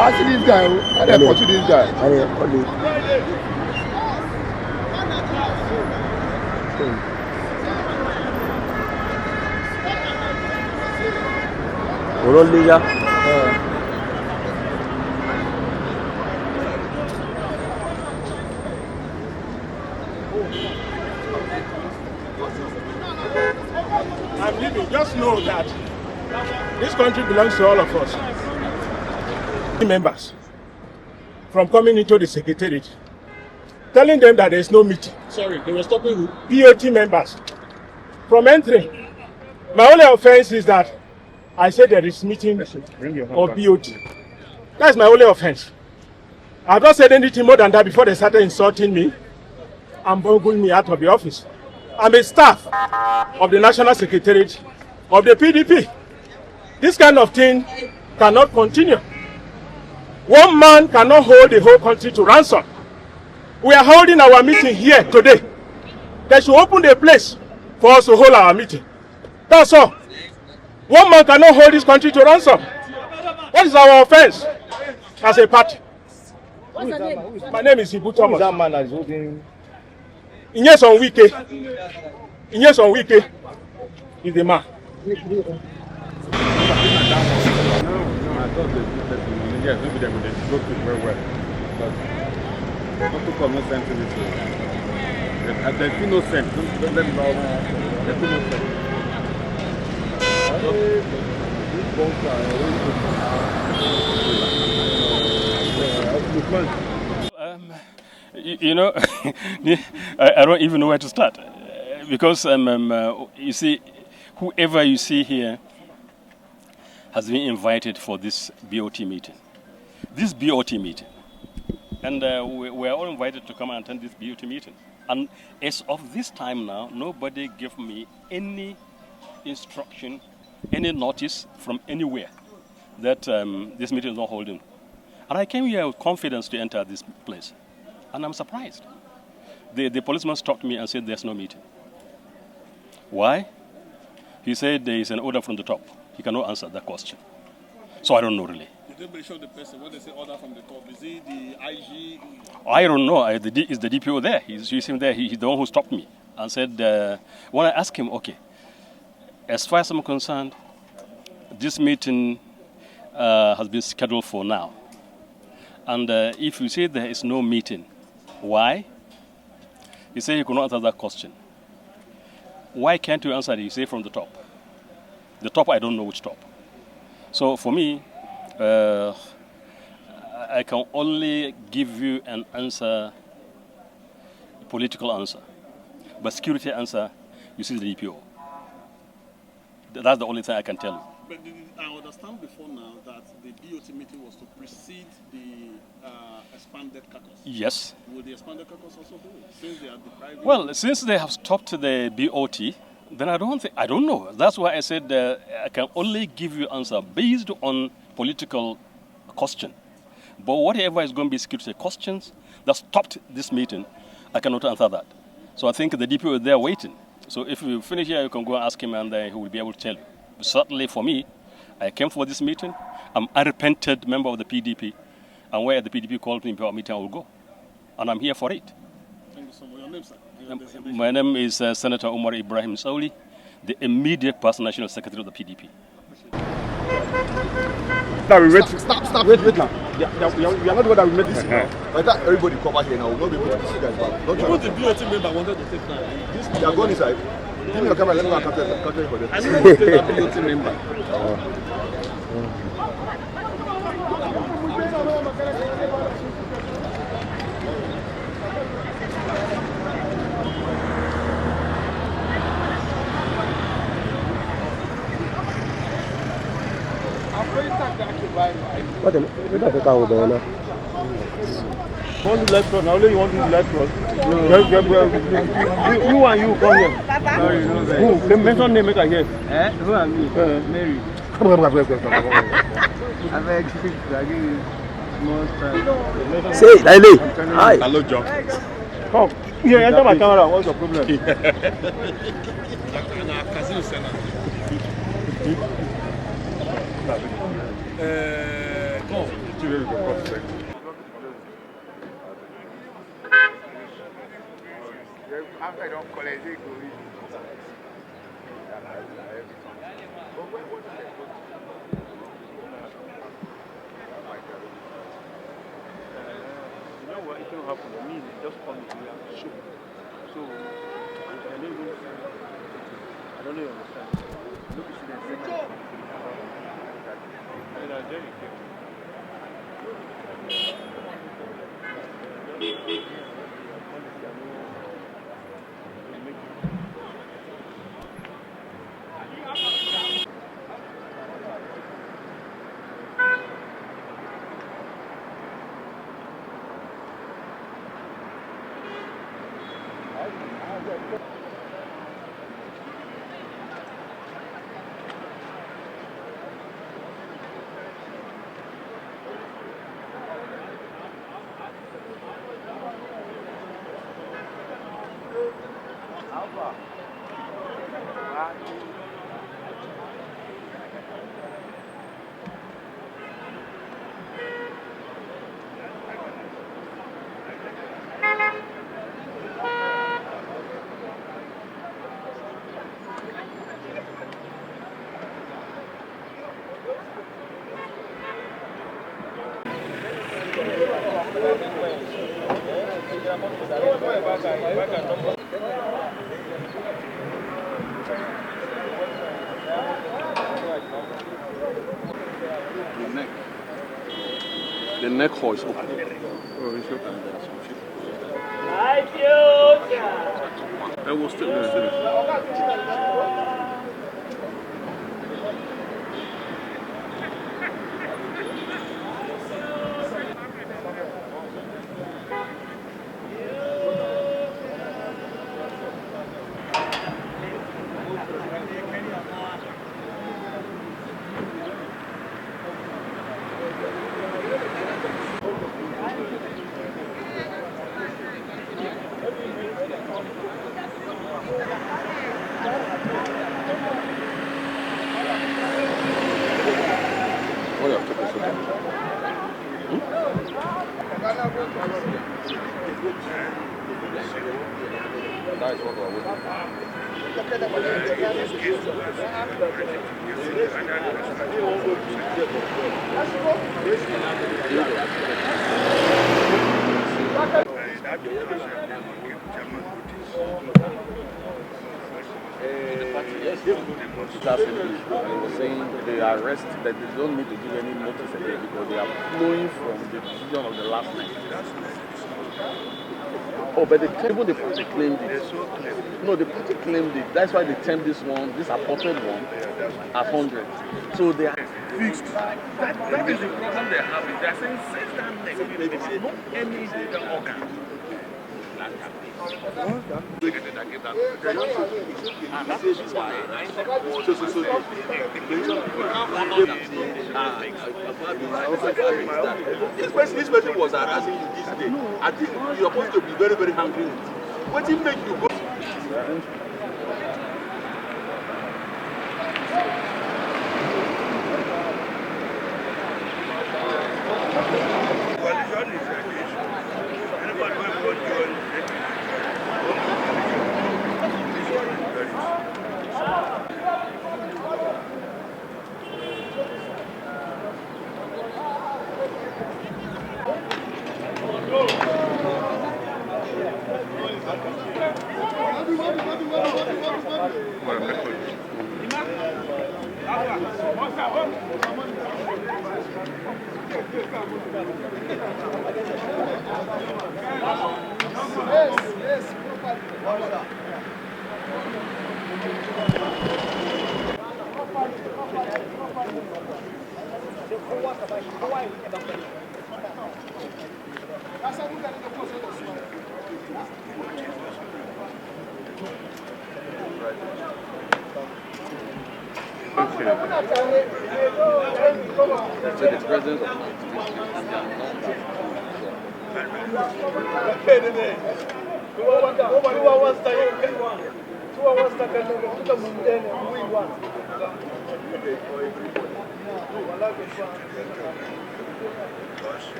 I see this guy. I didn't pursue this guy. I'm leaving. Just know that this country belongs to all of us. Members from coming into the secretariat, telling them that there is no meeting. Sorry, they were stopping POT members from entering. My only offense is that I said there is meeting of POT. That's my only offense. I've not said anything more than that before they started insulting me and bungling me out of the office. I'm a staff of the National Secretariat of the PDP. This kind of thing cannot continue. One man cannot hold the whole country to ransom. We are holding our meeting here today. They should open the place for us to hold our meeting. That's all. One man cannot hold this country to ransom. What is our offense as a party? What's your name? My name is Ibu Thomas. That man is holding. Inyes on Wike. Inyes on Wike is the man. Yes, maybe they would go to very well. But not to come, no sense in it. There's still no sense. Don't let them know. There's still no sense. You know, I don't even know where to start. Because, you see, whoever you see here has been invited for this BOT meeting. This BOT meeting. And we are all invited to come and attend this BOT meeting. And as of this time now, nobody gave me any instruction, any notice from anywhere that this meeting is not holding. And I came here with confidence to enter this place. And I'm surprised. The policeman stopped me and said there's no meeting. Why? He said there is an order from the top. He cannot answer that question. So I don't know really. Did they show the person when they say order from the top? Is he the IG? I don't know. Is the DPO there? He's him there. He's the one who stopped me and said, when I asked him, okay, as far as I'm concerned, this meeting has been scheduled for now. And if you say there is no meeting, why? He said he could not answer that question. Why can't you answer it? He said from the top. The top, I don't know which top. So for me, I can only give you an answer, a political answer. But security answer, you see the DPO. That's the only thing I can tell you. But I understand before now that the BOT meeting was to precede the expanded caucus. Yes. Will the expanded caucus also do it? Since they are depriving... Well, since they have stopped the BOT, then I don't know. That's why I said I can only give you answer based on political question. But whatever is going to be security questions that stopped this meeting, I cannot answer that. So I think the DPO is there waiting. So if you finish here, you can go and ask him and he will be able to tell you. But certainly for me, I came for this meeting. I'm a repentant member of the PDP. And where the PDP called me for a meeting, I will go. And I'm here for it. Thank you so much. Your name, sir? My name is Senator Umar Ibrahim Sauli, the immediate past National Secretary of the PDP. Now we wait. Stop. Wait now. We are not the one that we made this now. Like that, everybody come out here now. We'll not be able to see you guys back. Even the BOT member wanted to take now. They are going inside. Give me your camera. Let me go and capture for them. I didn't want to take that BOT member. What the want to left cross? Now only you want to left cross. You and you come here. Sorry, no, who? Mention name, make I hear. Who are you? Mary. I beg you, more time. Say, Lele. Hi. Hello, John. Come. Here, enter my camera. What's your problem? After I don't collect it, go You know what? It can happen. I mean, just come to you and show. So, I don't know you understand. Look at the The neck hole is open. Oh, it's open. I was still going to do it. That is what we're waiting I was saying they arrest that they don't need to give any notice again because they are flowing from the decision of the last night. Oh, but the party claimed it. No, the party claimed it. That's why they termed this one, this apported one, as 100. So they are fixed. That is the problem they have. They are saying since that next week, there is not any legal organ. And that is why this person was harassing you this day. I think you're supposed to be very, very hungry. What did make you go? So the president of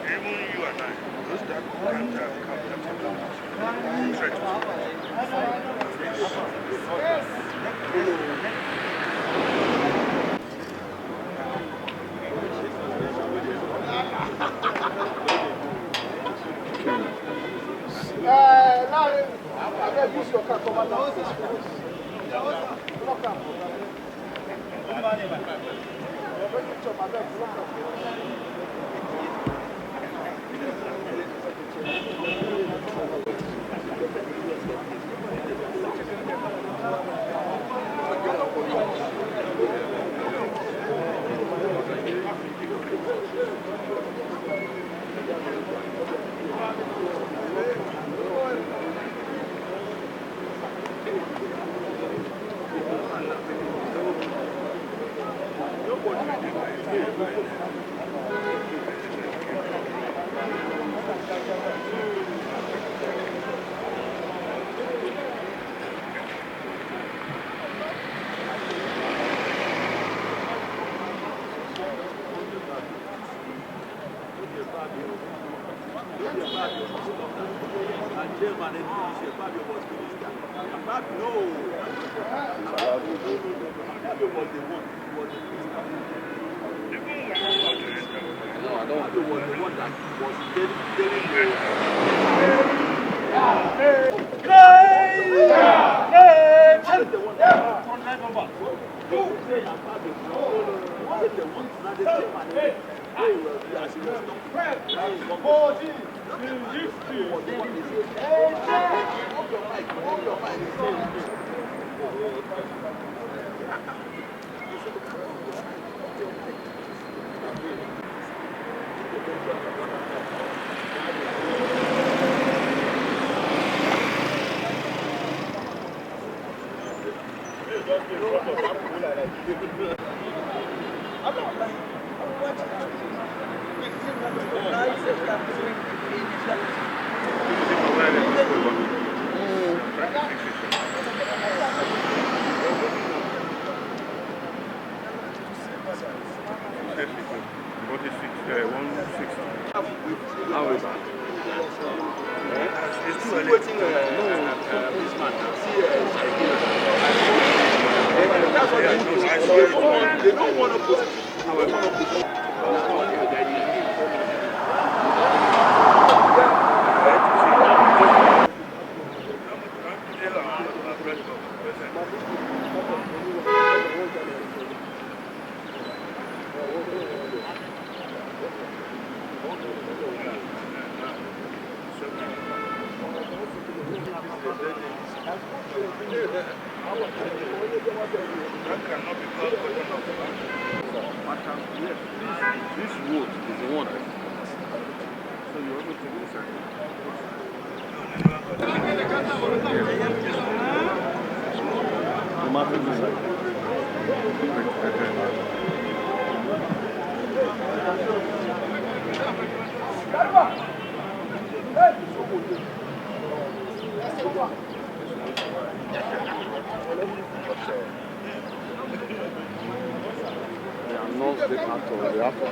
even you and I,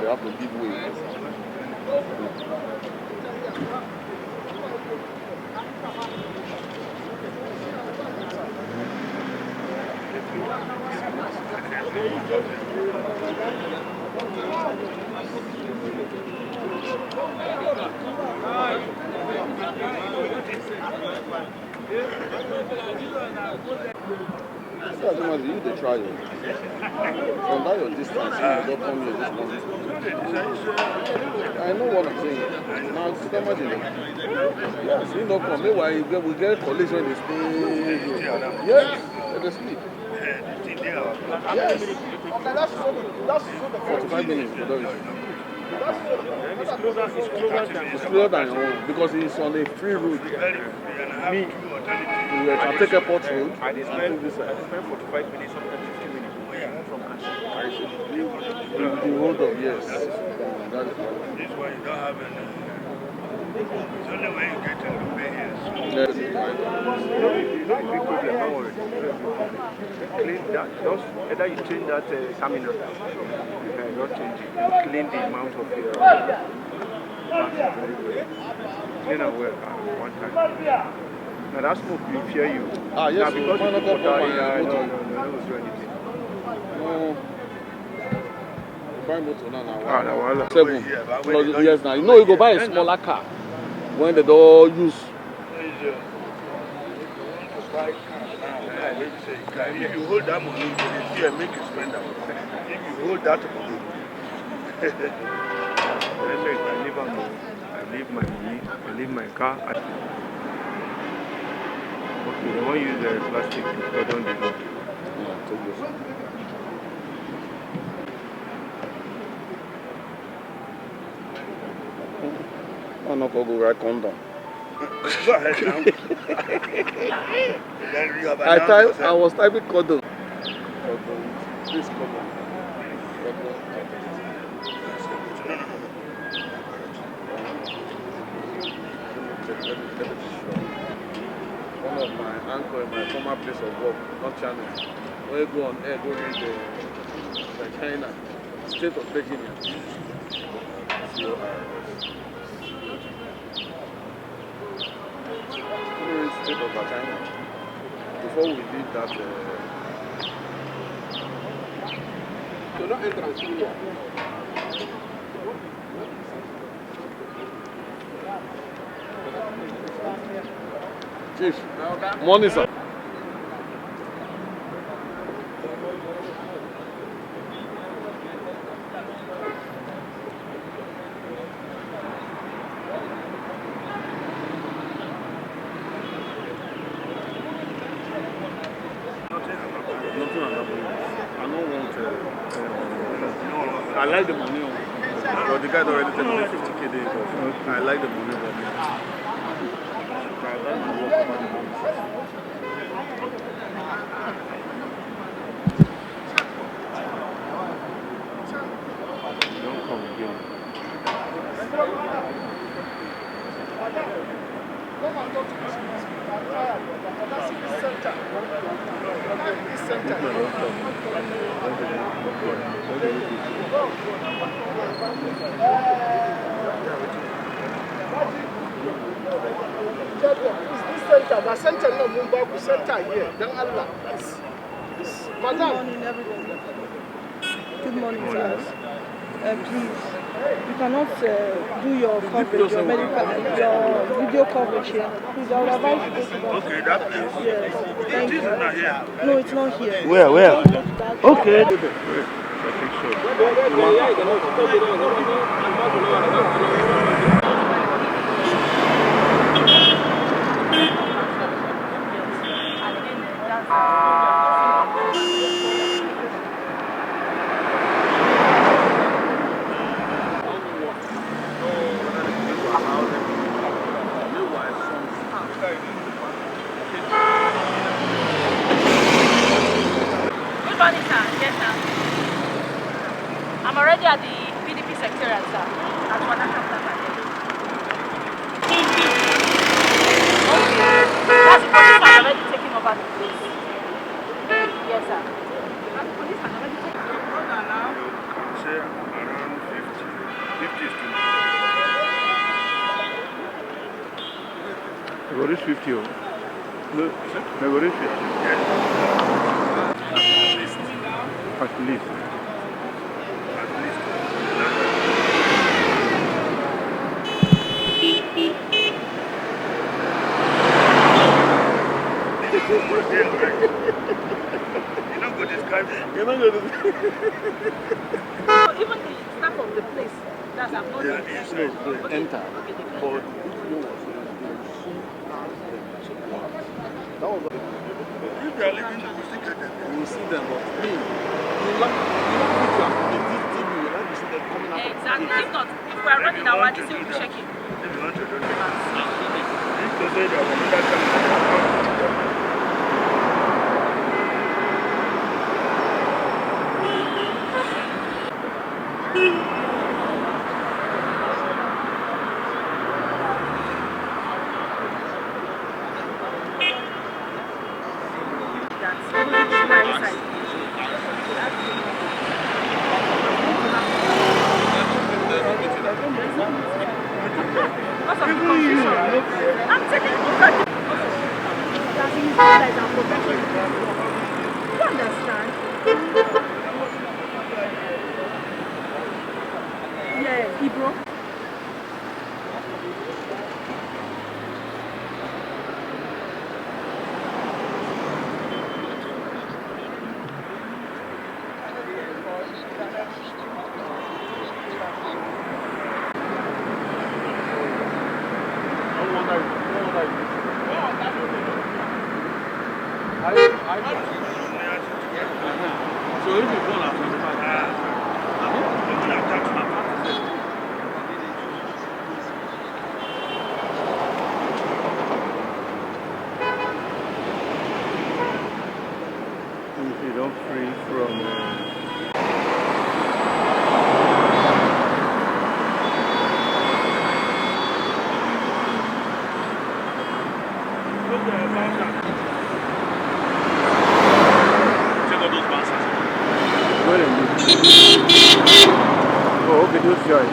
they have to give way. You the try it. From that your distance, you don't come here this morning. I know what I'm saying. Now, see how much yes, you don't come. Meanwhile, we get collision in the speed. Yes, at the speed. Yes. Okay, that's 45 minutes for those. It's closer than your own because it's on a free road. Me, You can take a port road. I spend 45 minutes, sometimes 50 minutes from Kashi. The road of yes. That is This one you don't have any. It's only when you get in the bay here. yes. Big problem, don't worry. Clean that, just either you change that stamina, just change it, clean the amount of your clean and well one time. Now that smoke will fear you. Ah, yes, now because so you put water, no, no. do anything. No. Buy motor now. Ah, that one. 7. Yes, now. You know, you go buy a smaller car when they don't use. If you hold that money, you will make you spend that money. If you hold that money, I leave my money, I leave my car. Okay, they won't use the plastic to put on the road. I'm not going to go right condom. go ahead now. Then you have I was typing condom. Please condom. One of my uncle in my former place of work, not channel, when you go on air, go read the China, state of Virginia. State of China. Before we did that, So no entrance here. Chief, morning, sir. I like the money, but the guy already took me 50k days off. I like the money, but Don't come again. Center, center no Mumbai center here. Then Allah. Madam. Good morning, everybody. Good morning, sir. Please, you cannot do your coverage, your medical, your video coverage here. Please, I would advise you to go to that. okay, that place. Yes, thank This you. is not here. No, it's not here. Where? Don't go to that. Okay. Good morning, sir. Yes, sir. I'm already at the PDP Secretariat, sir. At Natasha. Okay. That's the police has already taken over the place. Yes, sir. That's the police has already taken over. Say around 50. 50 is too much. I got this 50. No, I got this 50. At least. You're not going to describe it. You're not going to. Even the staff of the place, that's I'm not Yeah, inside. Enter. But that was If they are leaving, we still get them. you will see them, but me, you like to see them coming out. And if not, if we are running our DC, we'll be checking. If you want to do it, I'm taking over. That is our profession. You understand? Yeah, Ibro. So if you go now, if you don't free from oh, okay, just join.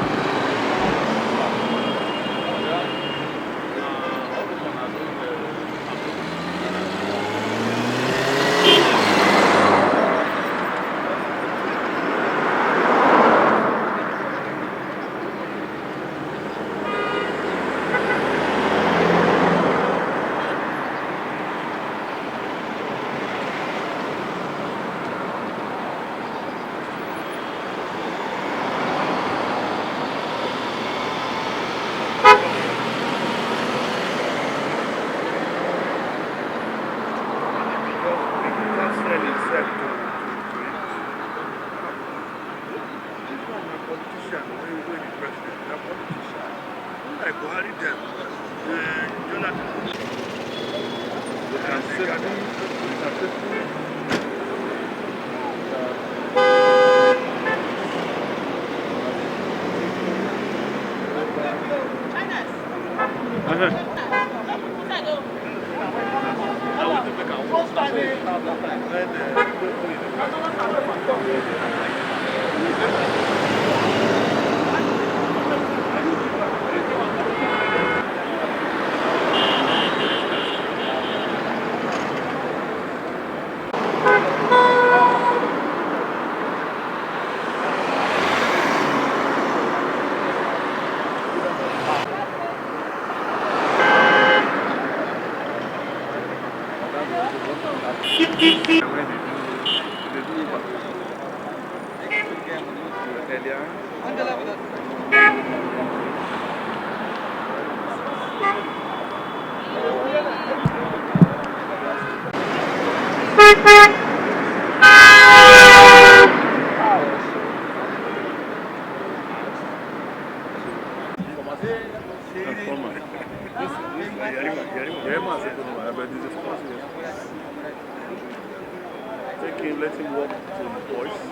Let him walk to the voice.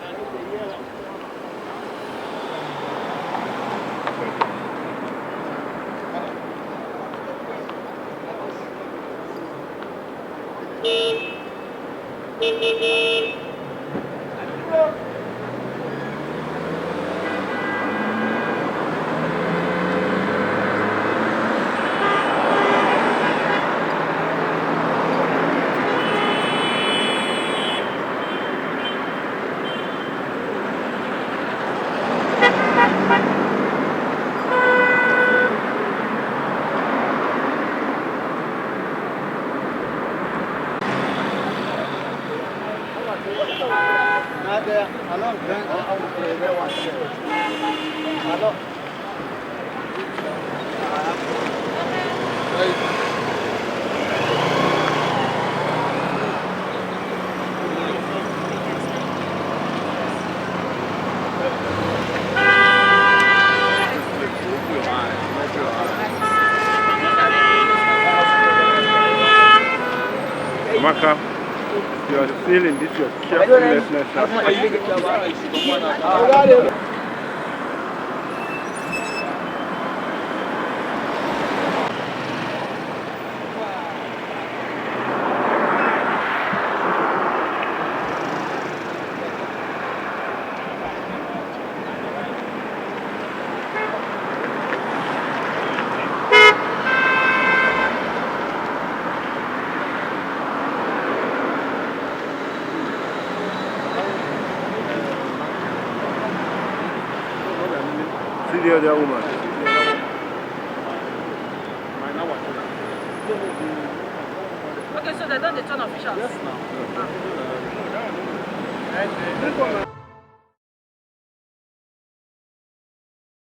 Maka, you are still in this your carelessness. See the other woman. Okay, so they're done the turn officials. Yes, now.